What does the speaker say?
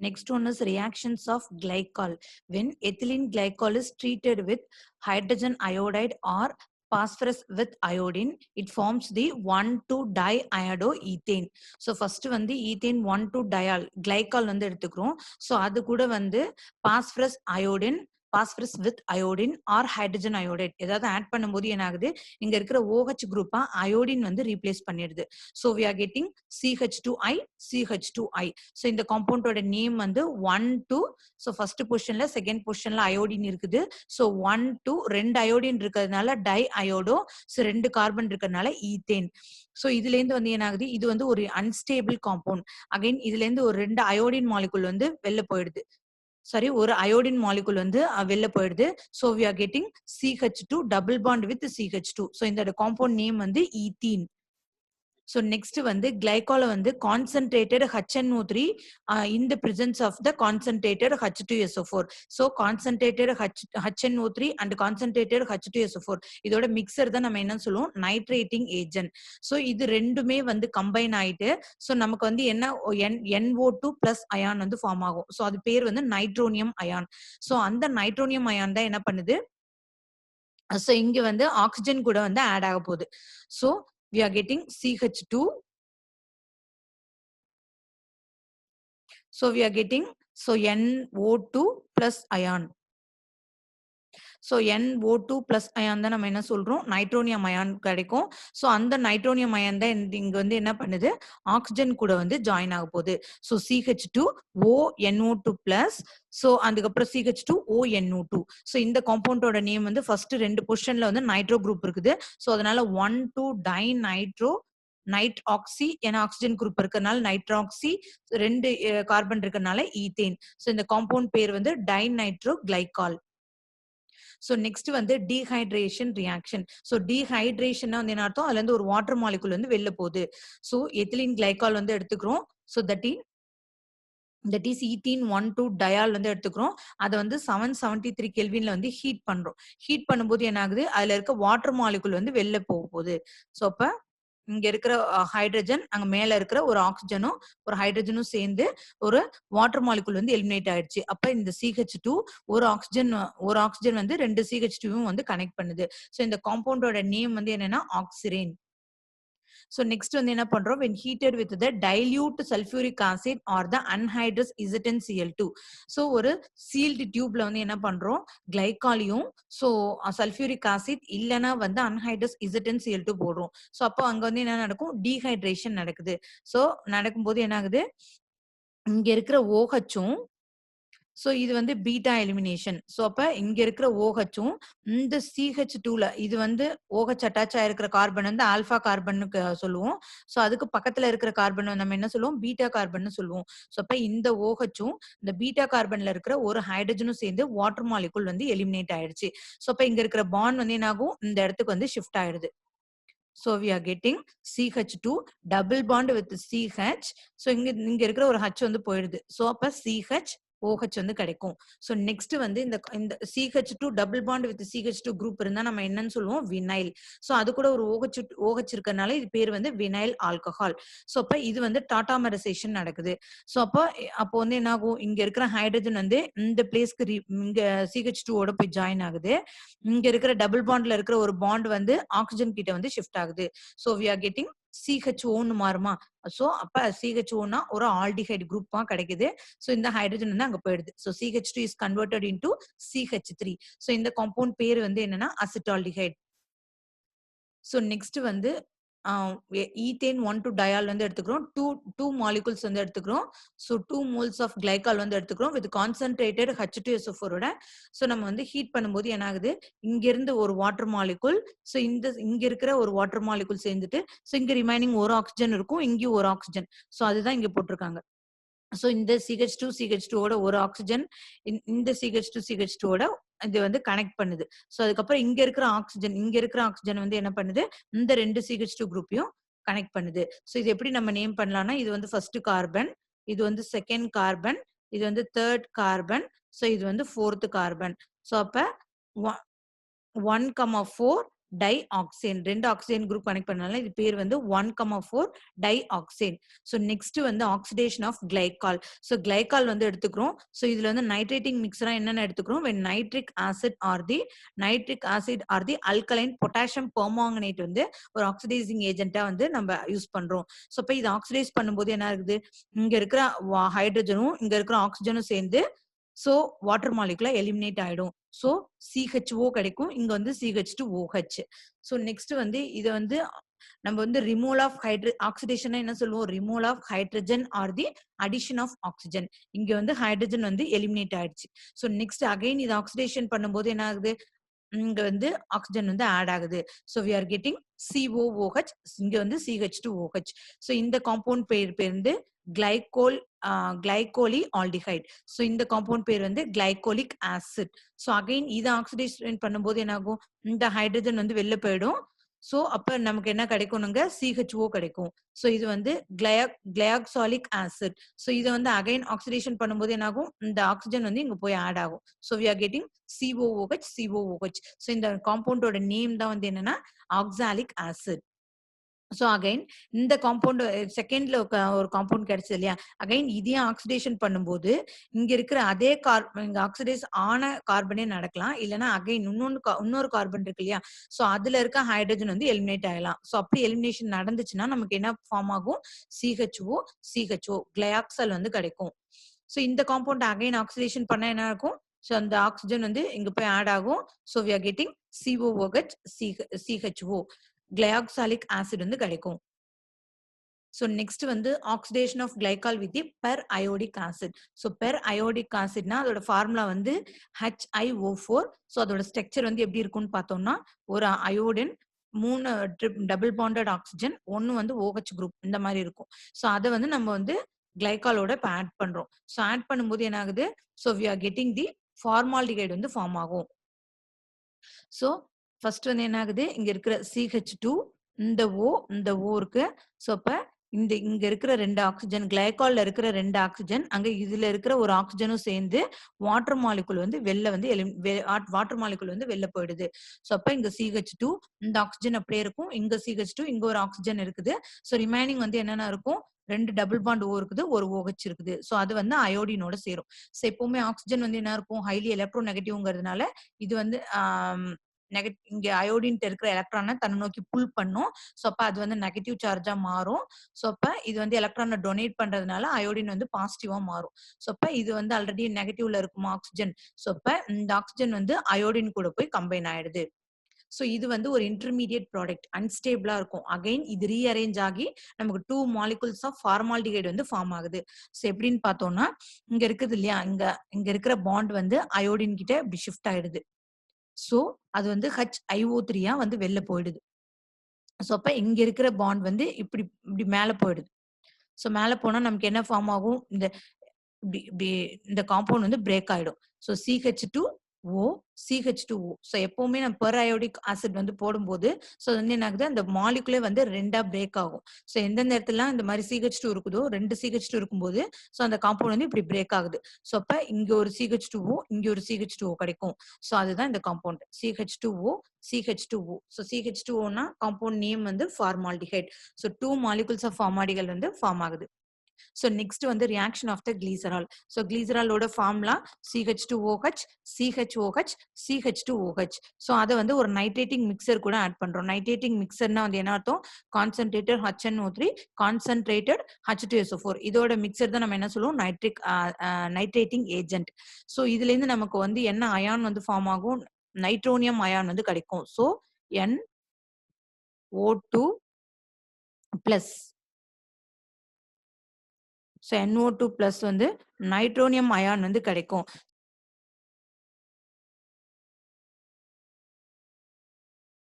Next one is reactions of glycol. When ethylene glycol is treated with hydrogen iodide or phosphorus with iodine, it forms the 1,2-diiodoethane. So first வந்து ethane 1,2-diol glycol வந்து எடுத்துக்கிறோம். So அது கூட வந்து phosphorus iodine, phosphorus with iodine or hydrogen iodide ஏதாவது add பண்ணும்போது என்ன ஆகுது, இங்க இருக்கிற OH குரூப்பா iodine வந்து ரீப்ளேஸ் பண்ணிடுது. So we are getting CH2I, CH2I. So இந்த காம்பவுண்டோட நேம் வந்து 1, 2. So ஃபர்ஸ்ட் பொசிஷன்ல செகண்ட் பொசிஷன்ல அயோடின் இருக்குது. So 1, 2 ரெண்டு அயோடின் இருக்கிறதுனால டை அயோடோ. So ரெண்டு கார்பன் இருக்கிறதுனால ஈத்தேன். ஸோ இதுல இருந்து வந்து என்ன ஆகுது, இது வந்து ஒரு அன்ஸ்டேபிள் காம்பவுண்ட். அகைன் இதுல இருந்து ஒரு ரெண்டு அயோடின் மாலிகுல் வந்து வெளில போயிடுது. சாரி, ஒரு அயோடின் மாலிகுல் வந்து வெளில போயிடுது. So we are getting CH2 double bond with CH2. So இந்த காம்பவுண்ட் நேம் வந்து ஈத்தீன். So next வந்து glycol வந்து concentrated HNO3 in the presence of the concentrated H2SO4. So concentrated HNO3 and concentrated H2SO4 இதோட mixer தான் நம்ம என்ன சொல்லுவோம், nitrating agent. So இது ரெண்டுமே வந்து கம்பைன் ஆயிட்டு ஸோ நமக்கு வந்து என்ன NO2 பிளஸ் அயான் வந்து ஃபார்ம் ஆகும். ஸோ அது பேர் வந்து நைட்ரோனியம் அயான். ஸோ அந்த நைட்ரோனியம் அயான் தான் என்ன பண்ணுது, ஸோ இங்க வந்து ஆக்சிஜன் கூட வந்து ஆட் ஆக போகுது. So we are getting CH2. So we are getting NO2 plus ion. So NO2 plus ion தான் நம்ம என்ன சொல்றோம், நைட்ரோனியம் அயான் கிடைக்கும். ஸோ அந்த நைட்ரோனியம் அயான் தான் இங்க வந்து என்ன பண்ணுது, ஆக்சிஜன் கூட வந்து ஜாயின் ஆக போகுது. ஸோ CH2ONO2 பிளஸ், ஸோ அதுக்கப்புறம் CH2ONO2. ஸோ இந்த காம்பவுண்டோட நேம் வந்து ஃபர்ஸ்ட் ரெண்டு பொசிஷன்ல வந்து நைட்ரோ குரூப் இருக்குது. ஸோ அதனால 1,2-டைநைட்ரோ நைட் ஆக்சி, ஏன்னா ஆக்சிஜன் குரூப் இருக்கிறதுனால நைட்ராக்சி, ரெண்டு கார்பன் இருக்கிறதுனால ஈத்தேன். ஸோ இந்த காம்பவுண்ட் பேர் வந்து டைநைட்ரோ கிளைகால். ஸோ நெக்ஸ்ட் வந்து டீஹைட்ரேஷன் ரியாக்ஷன். ஸோ டீஹைட்ரேஷன் வந்து என்ன அர்த்தம், அதுல இருந்து ஒரு வாட்டர் மாலிகுல் வந்து வெளில போகுது. ஸோ எத்திலீன் கிளைகால் வந்து எடுத்துக்கிறோம். ஸோ தட் இஸ் ஈத்தீன் 1,2-டயால் வந்து எடுத்துக்கிறோம். அதை வந்து 773 கெல்வின்ல வந்து ஹீட் பண்றோம். ஹீட் பண்ணும்போது என்ன ஆகுது, அதுல இருக்க வாட்டர் மாலிகுல் வந்து வெளில போக போகுது. ஸோ அப்ப இங்க இருக்கிற ஹைட்ரஜன், அங்க மேல இருக்கிற ஒரு ஆக்சிஜனும் ஒரு ஹைட்ரஜனும் சேர்ந்து ஒரு வாட்டர் மாலிகுல் வந்து எலிமினேட் ஆயிடுச்சு. அப்ப இந்த CH2 ஒரு ஆக்சிஜன் வந்து ரெண்டு CH2 வந்து கனெக்ட் பண்ணுது. சோ இந்த காம்பவுண்டோட நேம் வந்து என்னன்னா ஆக்சிரேன். So next வந்து என்ன பண்றோம், when heated with the dilute sulfuric acid or the anhydrous ZnCl2. So ஒரு sealed tubeல வந்து என்ன பண்றோம், கிளைகாலியும் so sulfuric acid இல்லனா வந்து anhydrous ZnCl2 போடுறோம். So அப்போ அங்க வந்து என்ன நடக்கும், டீஹைட்ரேஷன் நடக்குது. So நடக்கும்போது என்ன ஆகுது, இங்க இருக்கிற OH-உம் சோ இது வந்து பீட்டா எலிமினேஷன். சோ அப்ப இங்க இருக்கிற OH-உம் இந்த CH2ல இது வந்து OH அட்டாச் ஆயிருக்கிற கார்பன் வந்து ஆல்பா கார்பன்னு சொல்லுவோம். சோ அதுக்கு பக்கத்துல இருக்கிற கார்பன் நம்ம என்ன சொல்லுவோம், பீட்டா கார்பன்னு சொல்லுவோம். சோ அப்ப இந்த OH-உம் இந்த பீட்டா கார்பன்ல இருக்கிற ஒரு ஹைட்ரஜனும் சேர்ந்து வாட்டர் மாலிகுல் வந்து எலிமினேட் ஆயிடுச்சு. சோ அப்ப இங்க இருக்கிற பாண்ட் வந்து என்ன ஆகும், இந்த இடத்துக்கு வந்து ஷிஃப்ட் ஆயிடுது. So we are getting CH2 double bond with CH. So இங்க இருக்கிற ஒரு H வந்து போயிடுது. So அப்ப CH OH வந்து கிடைக்கும். So next வந்து இந்த CH2 double bond with CH2 group இருந்தா நம்ம என்னன்னு சொல்லுவோம், வினைல். So அது கூட ஒரு OH இருக்கறனால இது பேர் வந்து வினைல் ஆல்கஹால். So அப்ப இது வந்து டாட்டாமரைசேஷன் நடக்குது. So அப்போ வந்து என்ன ஆகும், இங்க இருக்கிற ஹைட்ரஜன் வந்து இந்த பிளேஸ்க்கு இங்க CH2 ஓட போய் ஜாயின் ஆகுது. இங்க இருக்கிற டபுள் பாண்ட்ல இருக்கிற ஒரு பாண்ட் வந்து ஆக்சிஜன் கிட்ட வந்து ஷிஃப்ட் ஆகுது. So we are getting CHO ன்னு மாறுமா. சோ அப்ப CHO-னா ஒரு ஆல்டிஹைட் குரூப்பா கிடைக்குது. சோ இந்த ஹைட்ரஜன் வந்து அங்க போயிடுது. So CH2 is converted into CH3. So இந்த காம்பவுண்ட் பேர் வந்து என்னன்னா அசிட்டால்டிஹைட். சோ நெக்ஸ்ட் வந்து ஈத்தேன் 1,2-டயால் வந்து எடுத்துக்கிறோம். டூ மாலிகுல்ஸ் வந்து எடுத்துக்கிறோம். ஸோ 2 moles ஆஃப் கிளைகால் வந்து எடுத்துக்கிறோம் வித் கான்சென்ட்ரேட்டட் H2SO4 ஓட. ஸோ நம்ம வந்து ஹீட் பண்ணும்போது என்ன ஆகுது, இங்க இருந்து ஒரு வாட்டர் மாலிகுல், ஸோ இங்க இருக்கிற ஒரு வாட்டர் மாலிகுல் சேர்ந்துட்டு, ஸோ இங்க ரிமைனிங் ஒரு ஆக்சிஜன் இருக்கும், இங்கேயும் ஒரு ஆக்சிஜன். ஸோ அதுதான் இங்க போட்டிருக்காங்க. சோ இந்த CH2 ஓட ஒரு ஆக்சிஜன் இந்த CH2 ஓட இது வந்து கனெக்ட் பண்ணுது. சோ அதுக்கப்புறம் இங்க இருக்கிற ஆக்சிஜன் வந்து என்ன பண்ணுது, இந்த ரெண்டு CH2 குரூப்பையும் கனெக்ட் பண்ணுது. சோ இது எப்படி நம்ம நேம் பண்ணலாம்னா, இது வந்து ஃபர்ஸ்ட் கார்பன், இது வந்து செகண்ட் கார்பன், இது வந்து தேர்ட் கார்பன், சோ இது வந்து ஃபோர்த் கார்பன். சோ அப்ப 1,4 டைஆக்சேன். 2 ஆக்சிஜன் குரூப் கனெக்ட் பண்ணனால இது பேர் வந்து 1,4 டைஆக்சேன். ஸோ நெக்ஸ்ட் வந்து oxidation of glycol. So glycol வந்து எடுத்துக்கிறோம். ஸோ இதுல வந்து நைட்ரேட்டிங் மிக்ஸரா என்னென்ன எடுத்துக்கிறோம்? when nitric acid or the alkaline potassium permanganate வந்து ஒரு ஆக்சிடைசிங் ஏஜென்ட்டா வந்து நம்ம யூஸ் பண்றோம். ஸோ இப்போ இது ஆக்சிடைஸ் பண்ணும்போது என்ன ஆகுது? இங்க இருக்கிற ஹைட்ரஜனும் இங்க இருக்கிற ஆக்சிஜனும் சேர்ந்து ஸோ வாட்டர் மாலிகுலா எலிமினேட் ஆயிடும். ஸோ CHO கிடைக்கும். இங்க வந்து CH2OH. ஸோ நெக்ஸ்ட் வந்து இத வந்து நம்ம வந்து ரிமூவல் ஆஃப் ஆக்சிடேஷன் என்ன சொல்லுவோம்? Removal of hydrogen or the addition of oxygen. இங்க வந்து ஹைட்ரஜன் வந்து எலிமினேட் ஆயிடுச்சு. ஸோ நெக்ஸ்ட் அகைன் இது ஆக்சிடேஷன் பண்ணும்போது என்ன ஆகுது? இங்க வந்து ஆக்சிஜன் வந்து ஆட் ஆகுது. So we are getting COOH. இங்க வந்து CH2OH. ஸோ இந்த காம்பவுண்ட் பேர் வந்து கிளைகோல் கிளைகோலி ஆல்டிஹைட். ஸோ இந்த காம்பவுண்ட் பேர் வந்து கிளைகோலிக் ஆசிட். ஸோ அகைன் இதை ஆக்சிடேஷன் பண்ணும்போது என்ன ஆகும்? இந்த ஹைட்ரஜன் வந்து வெளில போயிடும். ஸோ அப்ப நமக்கு என்ன கிடைக்கும்னுங்க? CHO கிடைக்கும். ஸோ இது வந்து கிளையாக்சாலிக் ஆசிட். ஸோ இதை வந்து அகைன் ஆக்சிடேஷன் பண்ணும்போது என்ன ஆகும்? இந்த ஆக்சிஜன் வந்து இங்க போய் ஆட் ஆகும். So we are getting COOH. So இந்த காம்பவுண்டோட நேம் தான் வந்து என்னன்னா ஆக்சாலிக் ஆசிட். ஸோ அகைன் இந்த காம்பவுண்ட் செகண்ட்ல ஒரு காம்பவுண்ட் கிடைச்சது இல்லையா? அகைன் இதையும் ஆக்சிடேஷன் பண்ணும்போது இங்க இருக்கிற அதே இங்க ஆக்சிடைஸ் ஆன கார்பனே நடக்கலாம். இல்லைன்னா அகைன் இன்னொரு கார்பன் இருக்கு இல்லையா? ஸோ அதுல இருக்க ஹைட்ரஜன் வந்து எலிமினேட் ஆகலாம். ஸோ அப்படி எலிமினேஷன் நடந்துச்சுன்னா நமக்கு என்ன ஃபார்ம் ஆகும்? CHO கிளையாக்சல் வந்து கிடைக்கும். ஸோ இந்த காம்பவுண்ட் அகைன் ஆக்சிடேஷன் பண்ணா என்ன இருக்கும்? ஸோ அந்த ஆக்சிஜன் வந்து இங்க போய் ஆட் ஆகும். So we are getting COOH CHO glyoxalic acid வந்து கிடைக்கும். ஸோ நெக்ஸ்ட் வந்து oxidation of glycol with the periodic acid. So periodic ஆசிட்னா அதோட ஃபார்முலா வந்து HiO4. ஸோ அதோட ஸ்ட்ரக்சர் வந்து எப்படி இருக்கும்னு பார்த்தோம்னா ஒரு அயோடின் 3 டபுள் பாண்டட் ஆக்சிஜன், 1 வந்து OH குரூப் இந்த மாதிரி இருக்கும். ஸோ அதை வந்து நம்ம வந்து கிளைகாலோட இப்போ ஆட் பண்றோம். ஸோ ஆட் பண்ணும்போது என்ன ஆகுது? So we are getting the formaldehyde வந்து ஃபார்ம் ஆகும். ஸோ ஃபர்ஸ்ட் வந்து என்ன ஆகுது? இங்க இருக்கிற CH2 இந்த O இருக்கு. ஸோ அப்ப இங்க இருக்கிற 2 ஆக்சிஜன் கிளைகால்ல இருக்கிற 2 ஆக்சிஜன் அங்க இதுல இருக்கிற ஒரு ஆக்சிஜனும் சேர்ந்து வாட்டர் மாலிகுல் வந்து வெளில வந்து வாட்டர் மாலிகுல் வந்து வெளில போயிடுது. ஸோ அப்ப இங்க CH2 இந்த ஆக்சிஜன் அப்படியே இருக்கும். இங்க CH2 இங்க ஒரு ஆக்சிஜன் இருக்குது. ஸோ ரிமைனிங் வந்து என்னென்ன இருக்கும்? 2 டபுள் பாண்ட் O இருக்குது, ஒரு OH இருக்குது. ஸோ அது வந்து அயோடினோட சேரும். ஸோ எப்பவுமே ஆக்சிஜன் வந்து என்ன இருக்கும்? ஹைலி எலக்ட்ரோ நெகட்டிவ்ங்கிறதுனால இது வந்து இங்க அயோடின்ட்டு இருக்கிற எலக்ட்ரானை தன்னை நோக்கி புல் பண்ணும். ஸோ அப்ப அது வந்து நெகட்டிவ் சார்ஜா மாறும். ஸோ அப்ப இது வந்து எலக்ட்ரானை டொனேட் பண்றதுனால அயோடின் வந்து பாசிட்டிவா மாறும். ஸோ அப்ப இது வந்து ஆல்ரெடி நெகட்டிவ்ல இருக்கும் ஆக்சிஜன். ஸோ அப்ப இந்த ஆக்சிஜன் வந்து அயோடின் கூட போய் கம்பைன் ஆயிடுது. ஸோ இது வந்து ஒரு இன்டர்மீடியட் ப்ராடக்ட் அன்ஸ்டேபிளா இருக்கும். அகைன் இது ரீஅரேஞ்ச் ஆகி நமக்கு 2 மாலிகுல்ஸ் ஆஃப் ஃபார்மால்டிகைடு வந்து ஃபார்ம் ஆகுது. ஸோ எப்படின்னு பார்த்தோம்னா இங்க இருக்குது இல்லையா? இங்க இருக்கிற பாண்ட் வந்து அயோடின் கிட்ட இப்படி ஷிஃப்ட் ஆயிடுது. ஸோ அது வந்து HiO3 வந்து வெளில போயிடுது. ஸோ அப்ப இங்க இருக்கிற பாண்ட் வந்து இப்படி இப்படி மேல போயிடுது. ஸோ மேல போனா நமக்கு என்ன ஃபார்ம் ஆகும்? இப்படி இப்படி இந்த காம்பவுண்ட் வந்து பிரேக் ஆயிடும். So CH2O. ஸோ எப்பவுமே நம்ம பெர் அயோடிக் ஆசிட் வந்து போடும்போது ஸோ வந்து என்ன ஆகுது? அந்த மாலிகுலே வந்து 2ஆ பிரேக் ஆகும். ஸோ எந்தெந்த இடத்துலலாம் இந்த மாதிரி CH2 இருக்குதோ 2 CH2 இருக்கும்போது ஸோ அந்த காம்பவுண்ட் வந்து இப்படி பிரேக் ஆகுது. ஸோ அப்ப இங்க ஒரு CH2O இங்க ஒரு CH2O கிடைக்கும். ஸோ அதுதான் இந்த காம்பவுண்ட் CH2O. ஸோ CH2Oனா காம்பவுண்ட் நேம் வந்து formaldehyde. So 2 molecules of formaldehyde வந்து ஃபார்ம் ஆகுது. ஸோ நெக்ஸ்ட் வந்து reaction of the glycerol. So கிளிசராலோட ஃபார்முலா CH2OH CH2OH. ஸோ அதை வந்து ஒரு நைட்ரேட்டிங் மிக்சர் கூட ஆட் பண்றோம். நைட்ரேட்டிங் மிக்சர்னா வந்து என்ன அர்த்தம்? Concentrated HNO3 concentrated H2SO4. இதோட மிக்சர் தான் நம்ம என்ன சொல்லுவோம்? Nitrating agent. ஸோ இதுல இருந்து நமக்கு வந்து என்ன அயான் வந்து ஃபார்ம் ஆகும்? நைட்ரோனியம் அயான் வந்து கிடைக்கும். So NO2 plus. So NO2 plus வந்து நைட்ரோனியம் அயான் வந்து கிடைக்கும்.